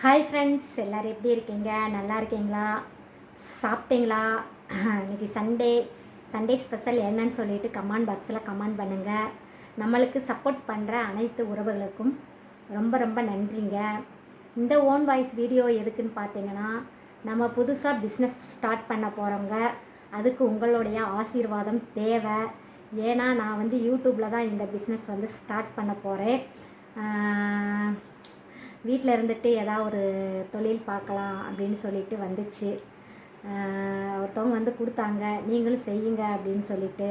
Hi friends, எல்லோரும் எப்படி இருக்கீங்க? நல்லா இருக்கீங்களா? சாப்பிட்டீங்களா? இன்றைக்கி சண்டே ஸ்பெஷல் என்னன்னு சொல்லிட்டு கமெண்ட் பாக்ஸில் கமெண்ட் பண்ணுங்கள். நம்மளுக்கு சப்போர்ட் பண்ணுற அனைத்து உறவுகளுக்கும் ரொம்ப ரொம்ப நன்றிங்க. இந்த ஓன் வாய்ஸ் வீடியோ எதுக்குன்னு பார்த்தீங்கன்னா, நம்ம புதுசாக பிஸ்னஸ் ஸ்டார்ட் பண்ண போகிறவங்க, அதுக்கு உங்களுடைய ஆசீர்வாதம் தேவை. ஏன்னா நான் யூடியூப்பில் தான் இந்த பிஸ்னஸ் ஸ்டார்ட் பண்ண போகிறேன். வீட்டில் இருந்துட்டு ஏதாவது ஒரு தொழில் பார்க்கலாம் அப்படின்னு சொல்லிட்டு வந்துச்சு. ஒருத்தவங்க கொடுத்தாங்க, நீங்களும் செய்யுங்க அப்படின்னு சொல்லிட்டு,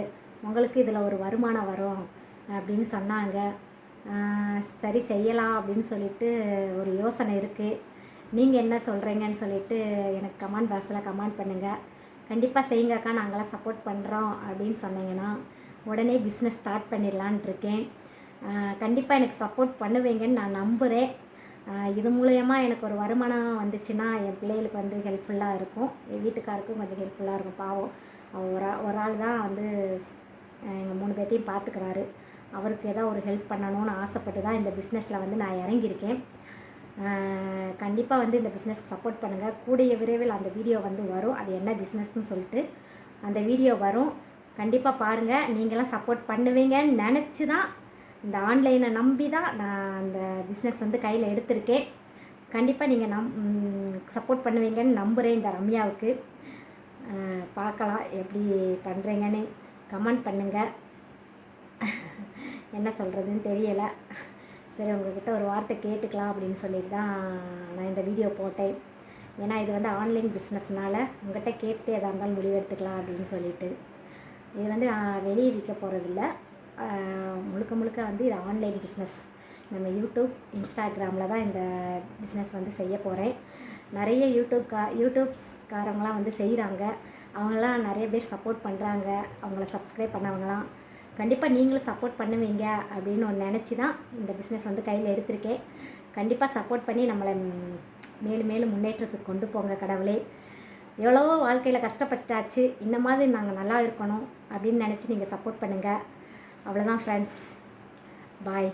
உங்களுக்கு இதில் ஒரு வருமானம் வரும் அப்படின்னு சொன்னாங்க. சரி செய்யலாம் அப்படின்னு சொல்லிட்டு ஒரு யோசனை இருக்குது. நீங்கள் என்ன சொல்கிறீங்கன்னு சொல்லிட்டு எனக்கு கமெண்ட் பாக்ஸில் கமெண்ட் பண்ணுங்கள். கண்டிப்பாக செய்யுங்கக்கா, நாங்களாம் சப்போர்ட் பண்ணுறோம் அப்படின்னு சொன்னீங்கன்னா உடனே பிஸ்னஸ் ஸ்டார்ட் பண்ணிடலான்ட்டு இருக்கேன். கண்டிப்பாக எனக்கு சப்போர்ட் பண்ணுவீங்கன்னு நான் நம்புகிறேன். இது மூலயமா எனக்கு ஒரு வருமானம் வந்துச்சுன்னா என் பிள்ளைகளுக்கு ஹெல்ப்ஃபுல்லாக இருக்கும், என் வீட்டுக்காருக்கும் கொஞ்சம் ஹெல்ப்ஃபுல்லாக இருக்கும். பாவம், ஒரு ஆள் தான் எங்கள் 3 பேர்த்தையும் பார்த்துக்கிறாரு. அவருக்கு ஏதோ ஒரு ஹெல்ப் பண்ணணும்னு ஆசைப்பட்டு தான் இந்த பிஸ்னஸில் நான் இறங்கியிருக்கேன். கண்டிப்பாக இந்த பிஸ்னஸ்க்கு சப்போர்ட் பண்ணுங்கள். கூடிய விரைவில் அந்த வீடியோ வரும். அது என்ன பிஸ்னஸ்ன்னு சொல்லிட்டு அந்த வீடியோ வரும். கண்டிப்பாக பாருங்கள். நீங்களாம் சப்போர்ட் பண்ணுவீங்கன்னு நினச்சி தான், இந்த ஆன்லைனை நம்பி தான் நான் அந்த பிஸ்னஸ் கையில் எடுத்திருக்கேன். கண்டிப்பாக நீங்கள் சப்போர்ட் பண்ணுவீங்கன்னு நம்புகிறேன். இந்த ரம்யாவுக்கு பார்க்கலாம் எப்படி பண்ணுறீங்கன்னு கமெண்ட் பண்ணுங்கள். என்ன சொல்கிறதுன்னு தெரியலை. சரி, உங்கள்கிட்ட ஒரு வார்த்தை கேட்டுக்கலாம் அப்படின்னு சொல்லிட்டு தான் நான் இந்த வீடியோ போட்டேன். ஏன்னா இது ஆன்லைன் பிஸ்னஸ்னால் உங்கள்கிட்ட கேட்டு எதாக இருந்தாலும் முடிவெடுத்துக்கலாம் அப்படின்னு சொல்லிட்டு. இது நான் வெளியே விற்க போகிறதில்ல. முழுக்க இது ஆன்லைன் பிஸ்னஸ். நம்ம யூடியூப், இன்ஸ்டாகிராமில் தான் இந்த பிஸ்னஸ் செய்ய போகிறேன். நிறைய யூடியூப்ஸ்காரங்களாம் செய்கிறாங்க. அவங்களாம் நிறைய பேர் சப்போர்ட் பண்ணுறாங்க. அவங்கள சப்ஸ்கிரைப் பண்ணவங்களாம் கண்டிப்பாக நீங்களும் சப்போர்ட் பண்ணுவீங்க அப்படின்னு நினச்சி தான் இந்த பிஸ்னஸ் கையில் எடுத்திருக்கேன். கண்டிப்பாக சப்போர்ட் பண்ணி நம்மளை மேலும் மேலும் முன்னேற்றத்துக்கு கொண்டு போங்க கடவுளே. எவ்வளவோ வாழ்க்கையில் கஷ்டப்பட்டாச்சு, இந்த மாதிரி நாங்கள் நல்லா இருக்கணும் அப்படின்னு நினச்சி நீங்கள் சப்போர்ட் பண்ணுங்கள். அவ்வளோதான் ஃப்ரெண்ட்ஸ், பாய்.